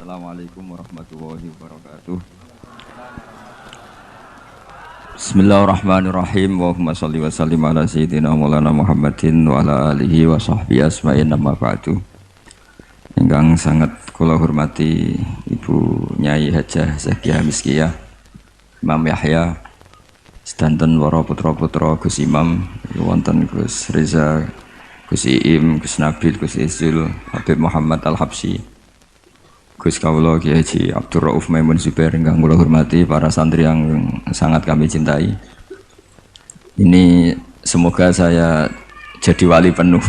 Assalamualaikum warahmatullahi wabarakatuh. Bismillahirrahmanirrahim. Allahumma sholli wa sallim ala sayyidina Maulana Muhammadin wa ala alihi wa sahbihi asma'in amma ba'du. Ingkang sangat kula hormati Ibu Nyai Hajah Zakiah Miskiyah, Imam Yahya, sedanten para putra-putra Gus Imam, wonten Gus Reza, Gus Iim, Gus Nabil, Gus Izul, Habib Muhammad Al-Habsyi, Gus Kawula Kiai Haji Abdul Rauf Maimun Zubair, ingkang kula hormati, para santri yang sangat kami cintai. Ini semoga saya jadi wali penuh.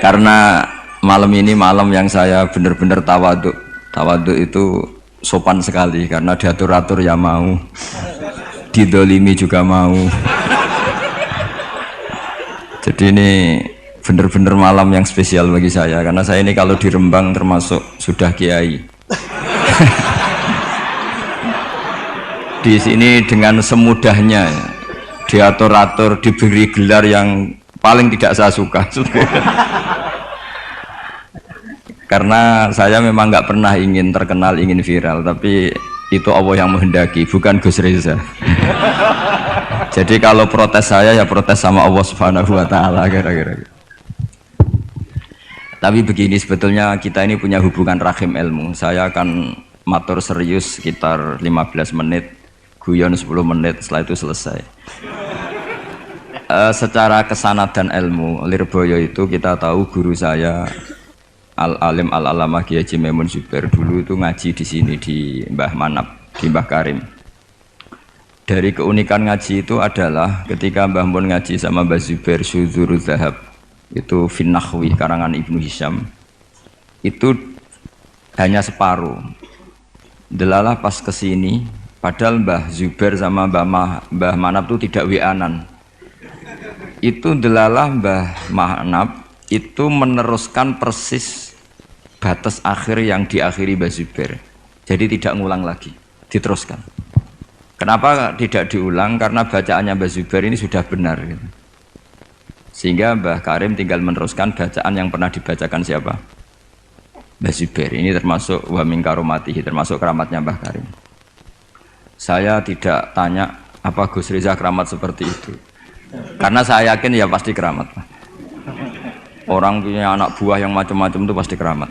Karena malam ini malam yang saya benar-benar tawaduk. Tawaduk itu sopan sekali karena diatur-atur ya mau, didolimi juga mau. Jadi ini benar-benar malam yang spesial bagi saya karena saya ini kalau di Rembang termasuk sudah kiai. Di sini dengan semudahnya diatur-atur, diberi gelar yang paling tidak saya suka. Karena saya memang nggak pernah ingin terkenal, ingin viral, tapi itu Allah yang menghendaki, bukan Gus Reza. Jadi kalau protes saya ya protes sama Allah Subhanahu wa taala kira-kira. Tapi begini, sebetulnya kita ini punya hubungan rahim ilmu. Saya akan matur serius sekitar 15 menit, guyon 10 menit, setelah itu selesai. Secara kesanatan ilmu, Lirboyo itu kita tahu guru saya Al-Alim Al-Alamah Kiai Haji Maimun Zubair dulu itu ngaji di sini di Mbah Manap, di Mbah Karim. Dari keunikan ngaji itu adalah ketika Mbah Mun ngaji sama Mbah Zubair Syudzurul Zahab itu Finnahwi karangan Ibnu Hisham itu hanya separuh. Delalah pas kesini, padahal Mbah Zubair sama Mbah Manap itu tidak wianan. Itu delalah Mbah Manap itu meneruskan persis batas akhir yang diakhiri Mbah Zubair. Jadi tidak ngulang lagi, diteruskan. Kenapa tidak diulang? Karena bacaannya Mbah Zubair ini sudah benar gitu. Sehingga Mbah Karim tinggal meneruskan bacaan yang pernah dibacakan siapa? Mbah Zubair. Ini termasuk wa min karomatihi, termasuk keramatnya Mbah Karim. Saya tidak tanya apa Gus Reza keramat seperti itu, karena saya yakin ya pasti keramat. Orang punya anak buah yang macam-macam itu pasti keramat.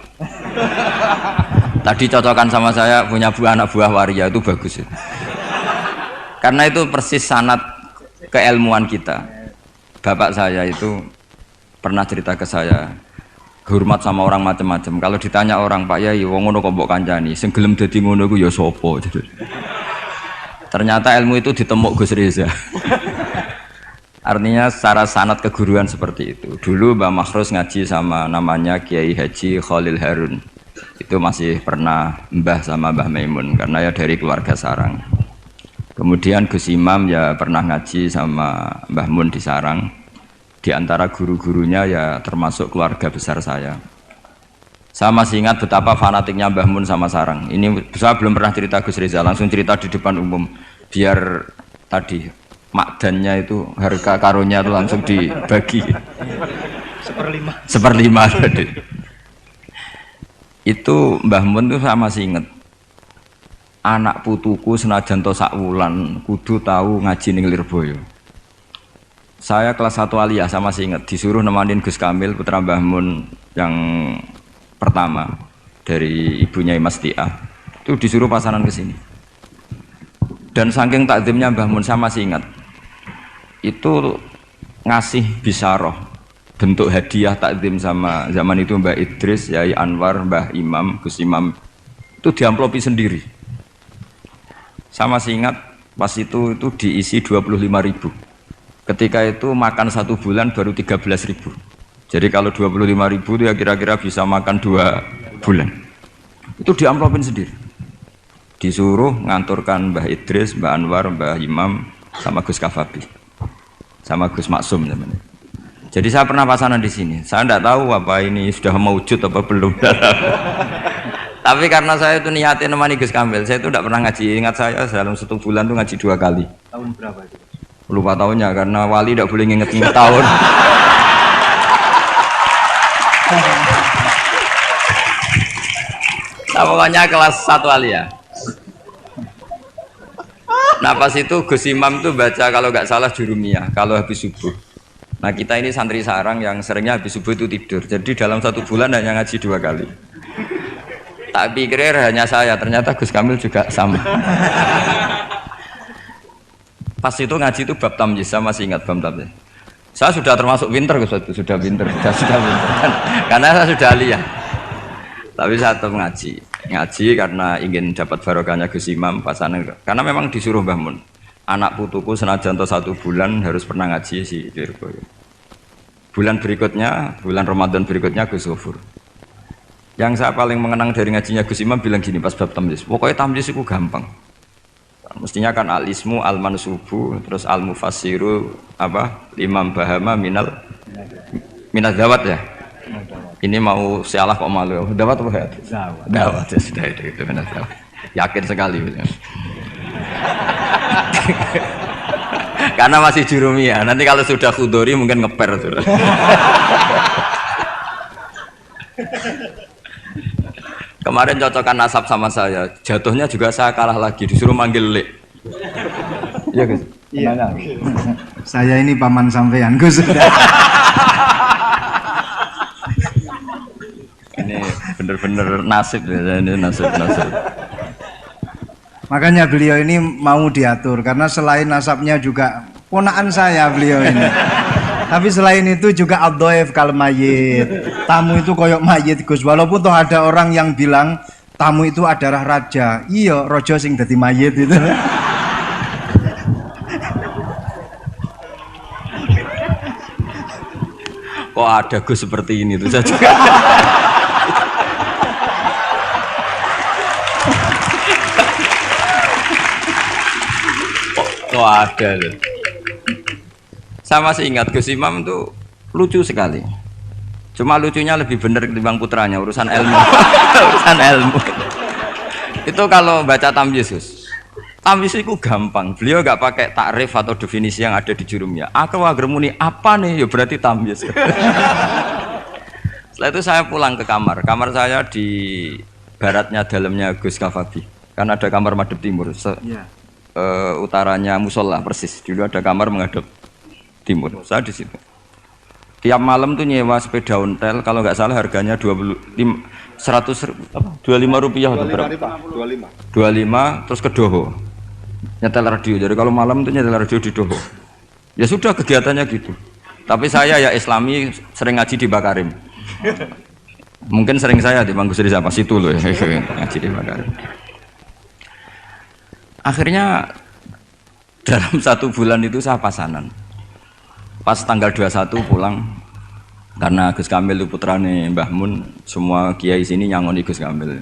Tadi cocokan sama saya punya anak buah waria itu bagus itu. Karena itu persis sanad keilmuan kita. Bapak saya itu pernah cerita ke saya, hormat sama orang macam-macam. Kalau ditanya orang, Pak Yai, wong ngono kok mbok kancani, sing gelem dadi ngono iku ya sapa? Ternyata ilmu itu ditemuk Gus Reza. Artinya secara sanad keguruan seperti itu. Dulu Mbah Makhrus ngaji sama namanya Kiai Haji Khalil Harun. Itu masih pernah mbah sama Mbah Maimun karena ya dari keluarga sarang. Kemudian Gus Imam ya pernah ngaji sama Mbah Mun di Sarang. Di antara guru-gurunya ya termasuk keluarga besar saya. Saya masih ingat betapa fanatiknya Mbah Mun sama Sarang. Ini saya belum pernah cerita Gus Reza, langsung cerita di depan umum. Biar tadi makdannya itu harga karunnya itu langsung dibagi seperlima tadi. Itu Mbah Mun itu saya masih ingat, anak putuku senajan to sak wulan kudu tahu ngaji ning Lirboyo. Saya kelas 1 aliyah, saya masih ingat disuruh nemanin Gus Kamil putra Mbah Mun yang pertama dari ibunya Mas Tiah. Itu disuruh pasaran ke sini. Dan saking takzimnya Mbah Mun saya masih ingat, itu ngasih bisaroh bentuk hadiah takdim sama zaman itu Mbah Idris, Yai Anwar, Mbah Imam, Gus Imam itu diamplopi sendiri. Saya masih ingat pas itu diisi 25.000. Ketika itu makan 1 bulan baru 13.000. Jadi kalau 25.000 itu ya kira-kira bisa makan 2 bulan. Itu diamplopin sendiri. Disuruh nganturkan Mbah Idris, Mbah Anwar, Mbah Imam sama Gus Kafabi, sama Gus Maksum namanya. Jadi saya pernah pasanan di sini. Saya tidak tahu apa ini sudah mewujud apa belum. Tapi karena saya itu niatin nemani Gus Kamil, saya itu tidak pernah ngaji. Ingat saya dalam 1 bulan itu ngaji 2 kali. Tahun berapa itu? Lupa tahunnya karena wali tidak boleh nginget-nginget tahun. pokoknya kelas 1 aliyah. Nah pas itu Gus Imam tuh baca kalau nggak salah Jurumiyah kalau habis subuh. Nah kita ini santri sarang yang seringnya habis subuh itu tidur. Jadi dalam 1 bulan hanya ngaji 2 kali. Tak pikir hanya saya, ternyata Gus Kamil juga sama. Pas itu ngaji itu bab tamyiz, saya masih ingat bab tamyiz. Saya sudah termasuk pinter Gus, sudah pinter, sudah pinter. Karena saya sudah aliyah. Tapi saya tetap ngaji karena ingin dapat barokahnya Gus Imam pasangan. Karena memang disuruh Mbah Mun. Anak putuku senajan to 1 bulan harus pernah ngaji si Lirboyo. Bulan berikutnya, bulan Ramadan berikutnya Gus Ghafur. Yang saya paling mengenang dari ngajinya Gus Imam bilang gini pas bab tamyiz. Pokoknya tamyiz itu gampang. Mestinya kan al-ismu, al-mansubu, terus al-mufassiru Imam Bahama minal dawat ya. Ini mau sialah kok malu. Dawat apa ya? Dawat ya sudah itu minal dawat. Yakin sekali. Karena masih Jurumiyah. Nanti kalau sudah Khudori mungkin ngeper sudah. Kemarin cocokan nasab sama saya, jatuhnya juga saya kalah lagi, disuruh manggil Lek. Iya Gus. Iya. Saya ini paman sampean Gus. Ini bener-bener nasib ya, ini nasib. Makanya beliau ini mau diatur karena selain nasabnya juga ponakan saya beliau ini. Tapi selain itu juga ad-dhaif kal mayyit. Tamu itu koyok mayit Gus. Walaupun toh ada orang yang bilang tamu itu adalah raja. Iya, rojo sing dadi mayit itu. Kok ada Gus seperti ini tuh saya juga. Kok ada tuh. Saya masih ingat Gus Imam tuh lucu sekali. Cuma lucunya lebih benar ketimbang putranya, urusan ilmu. Urusan ilmu. Itu kalau baca tamyiz, Gus. Tamyiz itu gampang. Beliau nggak pakai takrif atau definisi yang ada di Jurumiyah. Aku agermuni apa nih? Ya berarti tamyiz. Setelah itu saya pulang ke kamar. Kamar saya di baratnya dalamnya Gus Kafabi. Karena ada kamar madhep timur. Utaranya musola persis. Dulu ada kamar menghadap timur. Saya di situ. Tiap malam tuh nyewa sepeda ontel, kalau nggak salah harganya 25 rupiah atau berapa? 25 terus ke Doho. Nyetel radio. Jadi kalau malam tuh nyetel radio di Doho. Ya sudah kegiatannya gitu. Tapi saya ya Islami sering ngaji di Bakarim. Mungkin sering saya di Bang Gusri siapa situ loh ya. Ngaji di Bakarim. Akhirnya dalam 1 bulan itu saya pasanan. Pas tanggal 21 pulang karena Gus Kamil itu putrane Mbah Mun, semua kiai sini nyangoni Gus Kamil.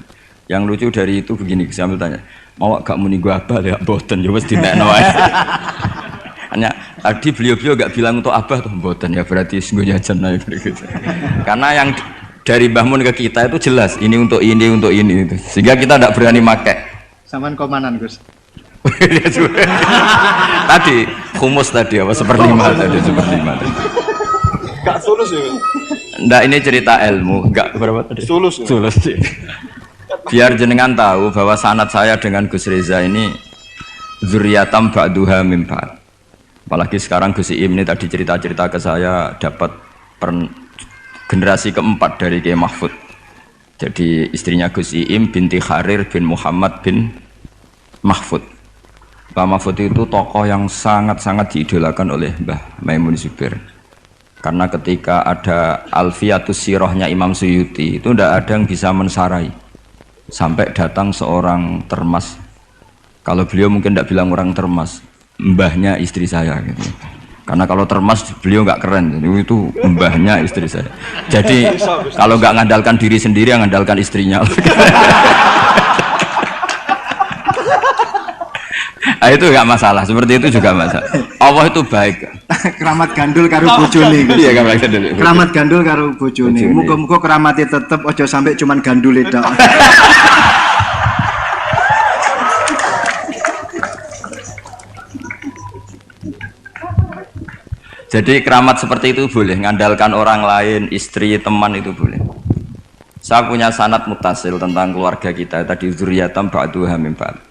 Yang lucu dari itu begini, Gus Kamil tanya, mau gak muni gua abah ya mboten ya wis dinekno ae. Hanya tadi beliau gak bilang untuk abah tuh mboten ya berarti sungguh jajan ae gitu. Karena yang dari Mbah Mun ke kita itu jelas ini untuk ini itu. Sehingga kita tidak berani pakai. Saman komanan Gus. Tadi humus tadi apa seperlima tadi. Gak sulus ya? Nggak, ini cerita ilmu. Enggak berapa tadi? Sulus. Biar jenengan tahu bahwa sanad saya dengan Gus Reza ini zuriyatam ba'duha mim ba'd. Apalagi sekarang Gus Iim ini tadi cerita-cerita ke saya dapat generasi keempat dari Kiai Mahfud. Jadi istrinya Gus Iim binti Kharir bin Muhammad bin Mahfud. Mbah Mahfud itu tokoh yang sangat-sangat diidolakan oleh Mbah Maimun Zubair. Karena ketika ada Alfiyatus Sirahnya Imam Suyuti itu tidak ada yang bisa mensarai. Sampai datang seorang termas. Kalau beliau mungkin tidak bilang orang termas, mbahnya istri saya gitu. Karena kalau termas beliau nggak keren, itu mbahnya istri saya. Jadi kalau nggak ngandalkan diri sendiri, ngandalkan istrinya. Nah, itu nggak masalah, seperti itu juga masalah. Allah itu baik. Keramat gandul karo bojone. Iya, keramat gandul. Keramat gandul karo bojone. Muga-muga keramatnya tetep aja sampai cuman gandul tok. Jadi keramat seperti itu boleh, ngandalkan orang lain, istri, teman itu boleh. Saya punya sanad mutasil tentang keluarga kita tadi zuriyatam ba'duha min ba'd.